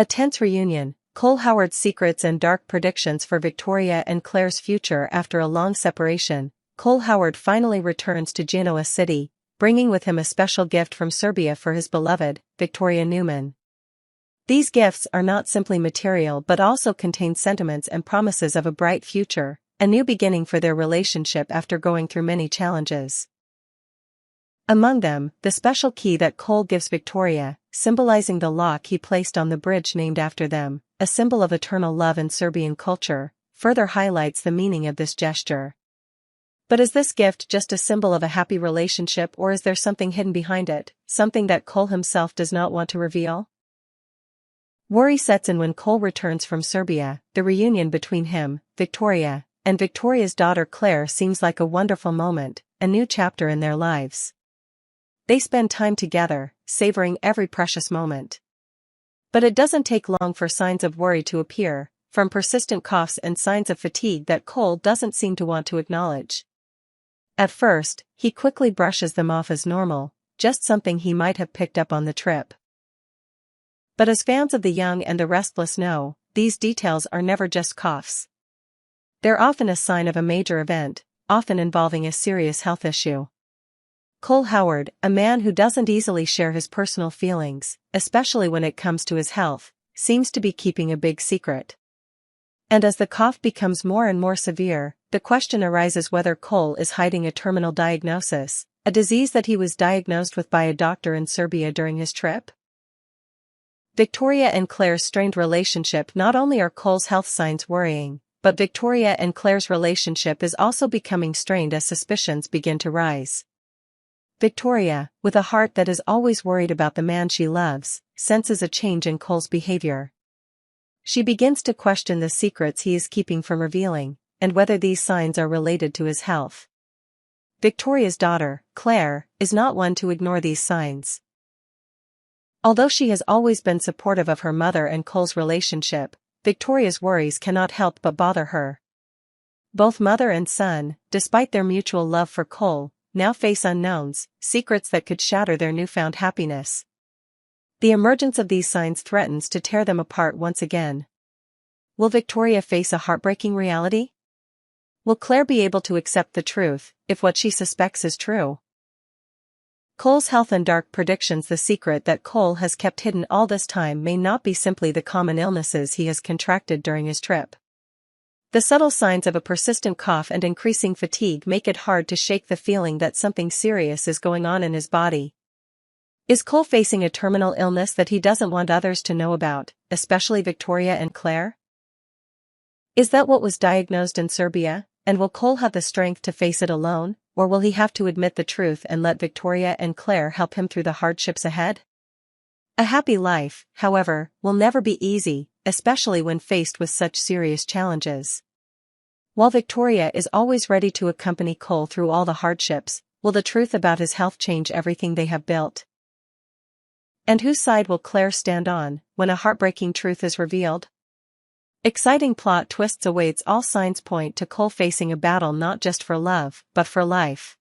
A tense reunion, Cole Howard's secrets and dark predictions for Victoria and Claire's future. After a long separation, Cole Howard finally returns to Genoa City, bringing with him a special gift from Serbia for his beloved, Victoria Newman. These gifts are not simply material but also contain sentiments and promises of a bright future, a new beginning for their relationship after going through many challenges. Among them, the special key that Cole gives Victoria, symbolizing the lock he placed on the bridge named after them, a symbol of eternal love in Serbian culture, further highlights the meaning of this gesture. But is this gift just a symbol of a happy relationship, or is there something hidden behind it, something that Cole himself does not want to reveal? Worry sets in when Cole returns from Serbia. The reunion between him, Victoria, and Victoria's daughter Claire seems like a wonderful moment, a new chapter in their lives. They spend time together, savoring every precious moment. But it doesn't take long for signs of worry to appear, from persistent coughs and signs of fatigue that Cole doesn't seem to want to acknowledge. At first, he quickly brushes them off as normal, just something he might have picked up on the trip. But as fans of The Young and the Restless know, these details are never just coughs. They're often a sign of a major event, often involving a serious health issue. Cole Howard, a man who doesn't easily share his personal feelings, especially when it comes to his health, seems to be keeping a big secret. And as the cough becomes more and more severe, the question arises whether Cole is hiding a terminal diagnosis, a disease that he was diagnosed with by a doctor in Serbia during his trip. Victoria and Claire's strained relationship. Not only are Cole's health signs worrying, but Victoria and Claire's relationship is also becoming strained as suspicions begin to rise. Victoria, with a heart that is always worried about the man she loves, senses a change in Cole's behavior. She begins to question the secrets he is keeping from revealing, and whether these signs are related to his health. Victoria's daughter, Claire, is not one to ignore these signs. Although she has always been supportive of her mother and Cole's relationship, Victoria's worries cannot help but bother her. Both mother and son, despite their mutual love for Cole, now face unknowns, secrets that could shatter their newfound happiness. The emergence of these signs threatens to tear them apart once again. Will Victoria face a heartbreaking reality? Will Claire be able to accept the truth, if what she suspects is true? Cole's health and dark predictions. The secret that Cole has kept hidden all this time may not be simply the common illnesses he has contracted during his trip. The subtle signs of a persistent cough and increasing fatigue make it hard to shake the feeling that something serious is going on in his body. Is Cole facing a terminal illness that he doesn't want others to know about, especially Victoria and Claire? Is that what was diagnosed in Serbia, and will Cole have the strength to face it alone, or will he have to admit the truth and let Victoria and Claire help him through the hardships ahead? A happy life, however, will never be easy, especially when faced with such serious challenges. While Victoria is always ready to accompany Cole through all the hardships, will the truth about his health change everything they have built? And whose side will Claire stand on, when a heartbreaking truth is revealed? Exciting plot twists awaits. All signs point to Cole facing a battle not just for love, but for life.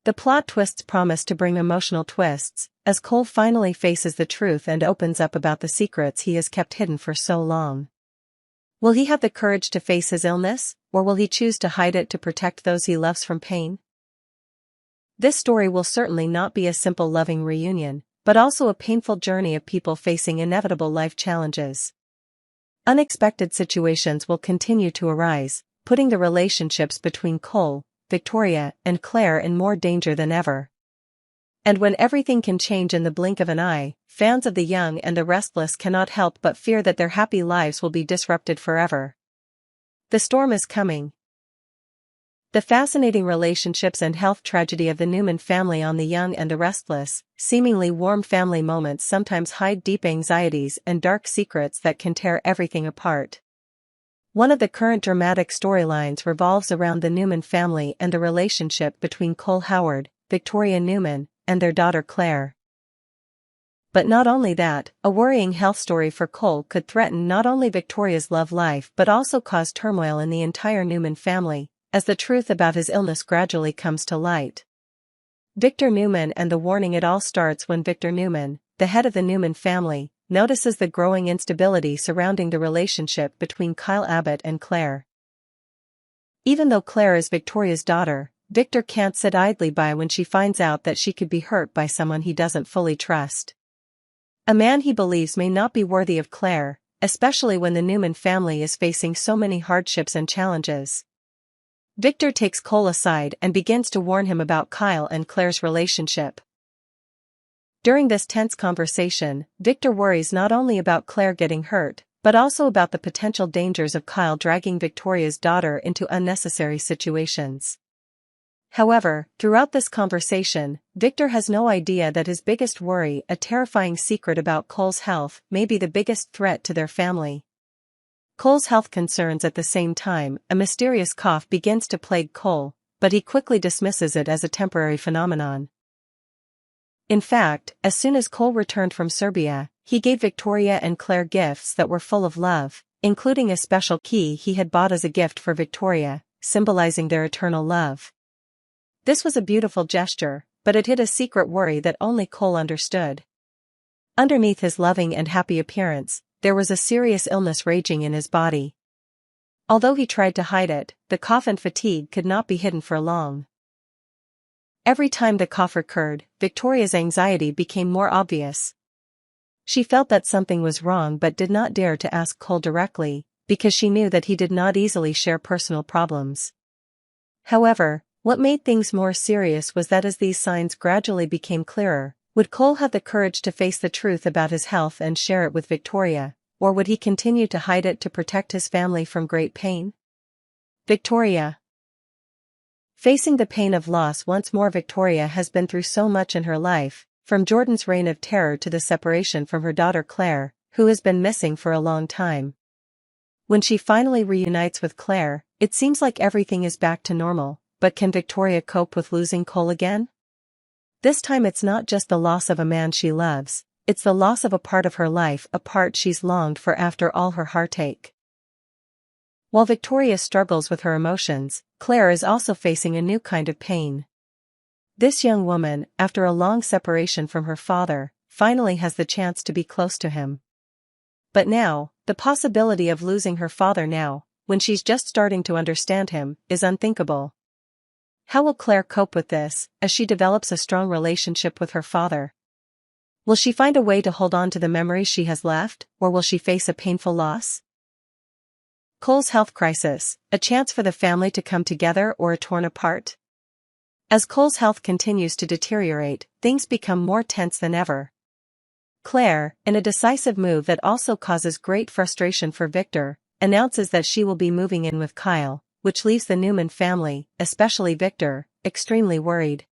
The plot twists promise to bring emotional twists, as Cole finally faces the truth and opens up about the secrets he has kept hidden for so long. Will he have the courage to face his illness, or will he choose to hide it to protect those he loves from pain? This story will certainly not be a simple loving reunion, but also a painful journey of people facing inevitable life challenges. Unexpected situations will continue to arise, putting the relationships between Cole, Victoria, and Claire in more danger than ever. And when everything can change in the blink of an eye, fans of The Young and the Restless cannot help but fear that their happy lives will be disrupted forever. The storm is coming. The fascinating relationships and health tragedy of the Newman family on The Young and the Restless, seemingly warm family moments sometimes hide deep anxieties and dark secrets that can tear everything apart. One of the current dramatic storylines revolves around the Newman family and the relationship between Cole Howard, Victoria Newman, and their daughter Claire. But not only that, a worrying health story for Cole could threaten not only Victoria's love life but also cause turmoil in the entire Newman family, as the truth about his illness gradually comes to light. Victor Newman and the warning. It all starts when Victor Newman, the head of the Newman family, notices the growing instability surrounding the relationship between Kyle Abbott and Claire. Even though Claire is Victoria's daughter, Victor can't sit idly by when she finds out that she could be hurt by someone he doesn't fully trust. A man he believes may not be worthy of Claire, especially when the Newman family is facing so many hardships and challenges. Victor takes Cole aside and begins to warn him about Kyle and Claire's relationship. During this tense conversation, Victor worries not only about Claire getting hurt, but also about the potential dangers of Kyle dragging Victoria's daughter into unnecessary situations. However, throughout this conversation, Victor has no idea that his biggest worry, a terrifying secret about Cole's health, may be the biggest threat to their family. Cole's health concerns at the same time, a mysterious cough begins to plague Cole, but he quickly dismisses it as a temporary phenomenon. In fact, as soon as Cole returned from Serbia, he gave Victoria and Claire gifts that were full of love, including a special key he had bought as a gift for Victoria, symbolizing their eternal love. This was a beautiful gesture, but it hid a secret worry that only Cole understood. Underneath his loving and happy appearance, there was a serious illness raging in his body. Although he tried to hide it, the cough and fatigue could not be hidden for long. Every time the cough recurred, Victoria's anxiety became more obvious. She felt that something was wrong but did not dare to ask Cole directly, because she knew that he did not easily share personal problems. However, what made things more serious was that as these signs gradually became clearer, would Cole have the courage to face the truth about his health and share it with Victoria, or would he continue to hide it to protect his family from great pain? Victoria. Facing the pain of loss once more. Victoria has been through so much in her life, from Jordan's reign of terror to the separation from her daughter Claire, who has been missing for a long time. When she finally reunites with Claire, it seems like everything is back to normal, but can Victoria cope with losing Cole again? This time it's not just the loss of a man she loves, it's the loss of a part of her life, a part she's longed for after all her heartache. While Victoria struggles with her emotions, Claire is also facing a new kind of pain. This young woman, after a long separation from her father, finally has the chance to be close to him. But now, the possibility of losing her father now, when she's just starting to understand him, is unthinkable. How will Claire cope with this, as she develops a strong relationship with her father? Will she find a way to hold on to the memories she has left, or will she face a painful loss? Cole's health crisis, a chance for the family to come together or a torn apart? As Cole's health continues to deteriorate, things become more tense than ever. Claire, in a decisive move that also causes great frustration for Victor, announces that she will be moving in with Kyle, which leaves the Newman family, especially Victor, extremely worried.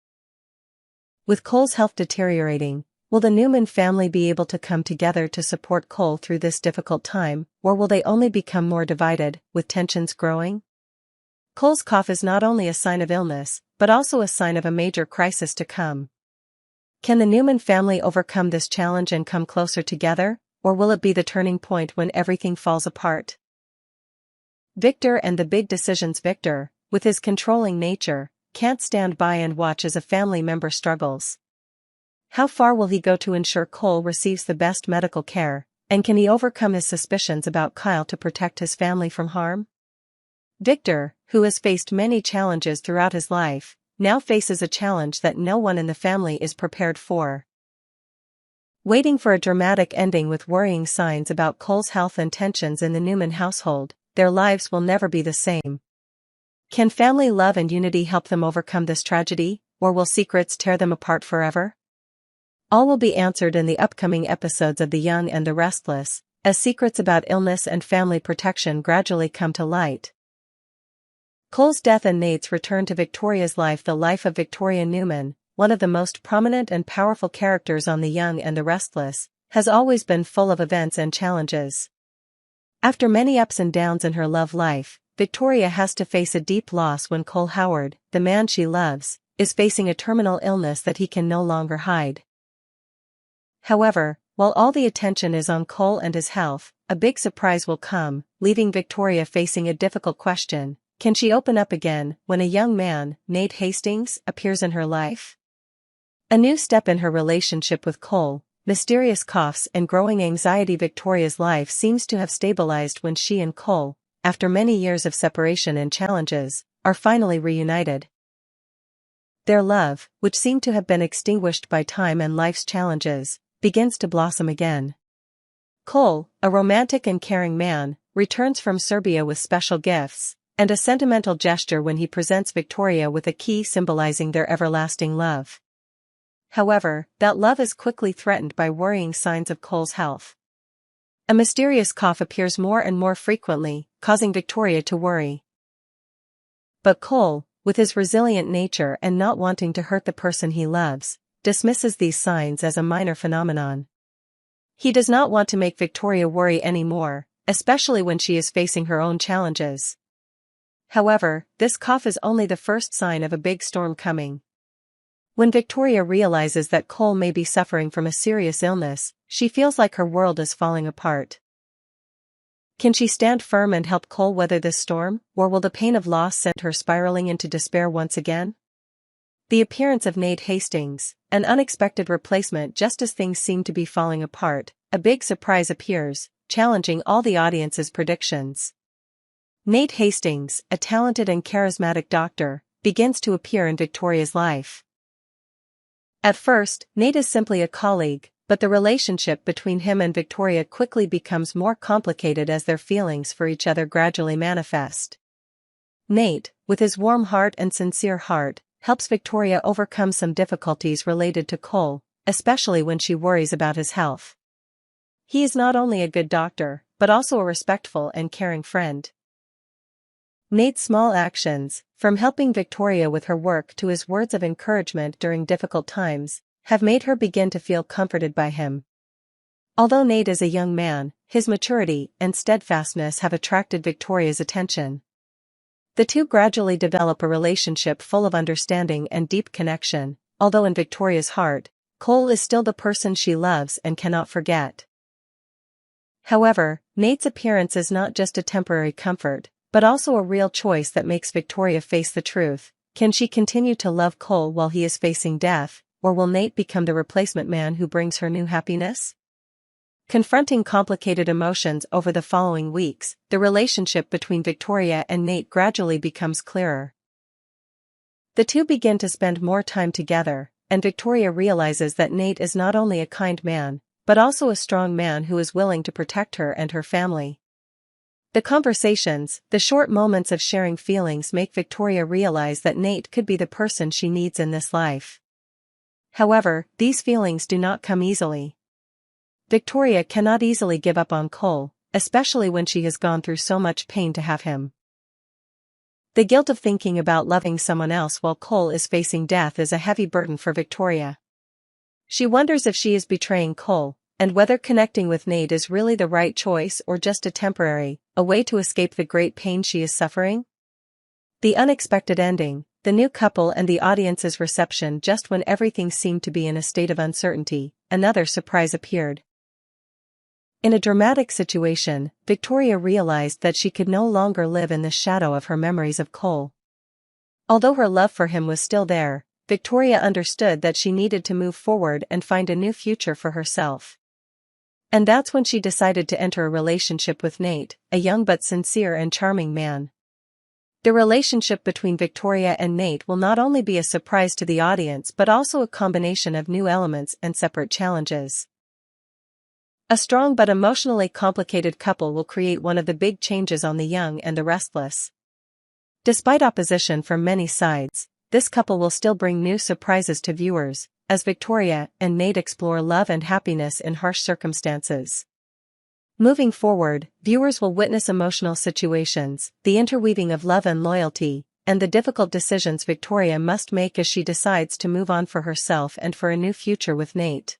With Cole's health deteriorating, will the Newman family be able to come together to support Cole through this difficult time, or will they only become more divided, with tensions growing? Cole's cough is not only a sign of illness, but also a sign of a major crisis to come. Can the Newman family overcome this challenge and come closer together, or will it be the turning point when everything falls apart? Victor and the big decisions. Victor, with his controlling nature, can't stand by and watch as a family member struggles. How far will he go to ensure Cole receives the best medical care, and can he overcome his suspicions about Kyle to protect his family from harm? Victor, who has faced many challenges throughout his life, now faces a challenge that no one in the family is prepared for. Waiting for a dramatic ending with worrying signs about Cole's health and tensions in the Newman household, their lives will never be the same. Can family love and unity help them overcome this tragedy, or will secrets tear them apart forever? All will be answered in the upcoming episodes of The Young and the Restless, as secrets about illness and family protection gradually come to light. Cole's death and Nate's return to Victoria's life. The life of Victoria Newman, one of the most prominent and powerful characters on The Young and the Restless, has always been full of events and challenges. After many ups and downs in her love life, Victoria has to face a deep loss when Cole Howard, the man she loves, is facing a terminal illness that he can no longer hide. However, while all the attention is on Cole and his health, a big surprise will come, leaving Victoria facing a difficult question: can she open up again when a young man, Nate Hastings, appears in her life? A new step in her relationship with Cole, mysterious coughs and growing anxiety. Victoria's life seems to have stabilized when she and Cole, after many years of separation and challenges, are finally reunited. Their love, which seemed to have been extinguished by time and life's challenges, begins to blossom again. Cole, a romantic and caring man, returns from Serbia with special gifts, and a sentimental gesture when he presents Victoria with a key symbolizing their everlasting love. However, that love is quickly threatened by worrying signs of Cole's health. A mysterious cough appears more and more frequently, causing Victoria to worry. But Cole, with his resilient nature and not wanting to hurt the person he loves, dismisses these signs as a minor phenomenon. He does not want to make Victoria worry anymore, especially when she is facing her own challenges. However, this cough is only the first sign of a big storm coming. When Victoria realizes that Cole may be suffering from a serious illness, she feels like her world is falling apart. Can she stand firm and help Cole weather this storm, or will the pain of loss send her spiraling into despair once again? The appearance of Nate Hastings, an unexpected replacement just as things seem to be falling apart, a big surprise appears, challenging all the audience's predictions. Nate Hastings, a talented and charismatic doctor, begins to appear in Victoria's life. At first, Nate is simply a colleague, but the relationship between him and Victoria quickly becomes more complicated as their feelings for each other gradually manifest. Nate, with his warm heart and sincere heart, helps Victoria overcome some difficulties related to Cole, especially when she worries about his health. He is not only a good doctor, but also a respectful and caring friend. Nate's small actions, from helping Victoria with her work to his words of encouragement during difficult times, have made her begin to feel comforted by him. Although Nate is a young man, his maturity and steadfastness have attracted Victoria's attention. The two gradually develop a relationship full of understanding and deep connection, although in Victoria's heart, Cole is still the person she loves and cannot forget. However, Nate's appearance is not just a temporary comfort, but also a real choice that makes Victoria face the truth. Can she continue to love Cole while he is facing death, or will Nate become the replacement man who brings her new happiness? Confronting complicated emotions over the following weeks, the relationship between Victoria and Nate gradually becomes clearer. The two begin to spend more time together, and Victoria realizes that Nate is not only a kind man, but also a strong man who is willing to protect her and her family. The conversations, the short moments of sharing feelings make Victoria realize that Nate could be the person she needs in this life. However, these feelings do not come easily. Victoria cannot easily give up on Cole, especially when she has gone through so much pain to have him. The guilt of thinking about loving someone else while Cole is facing death is a heavy burden for Victoria. She wonders if she is betraying Cole, and whether connecting with Nate is really the right choice or just a way to escape the great pain she is suffering. The unexpected ending, the new couple and the audience's reception just when everything seemed to be in a state of uncertainty, another surprise appeared. In a dramatic situation, Victoria realized that she could no longer live in the shadow of her memories of Cole. Although her love for him was still there, Victoria understood that she needed to move forward and find a new future for herself. And that's when she decided to enter a relationship with Nate, a young but sincere and charming man. The relationship between Victoria and Nate will not only be a surprise to the audience but also a combination of new elements and separate challenges. A strong but emotionally complicated couple will create one of the big changes on The Young and the Restless. Despite opposition from many sides, this couple will still bring new surprises to viewers, as Victoria and Nate explore love and happiness in harsh circumstances. Moving forward, viewers will witness emotional situations, the interweaving of love and loyalty, and the difficult decisions Victoria must make as she decides to move on for herself and for a new future with Nate.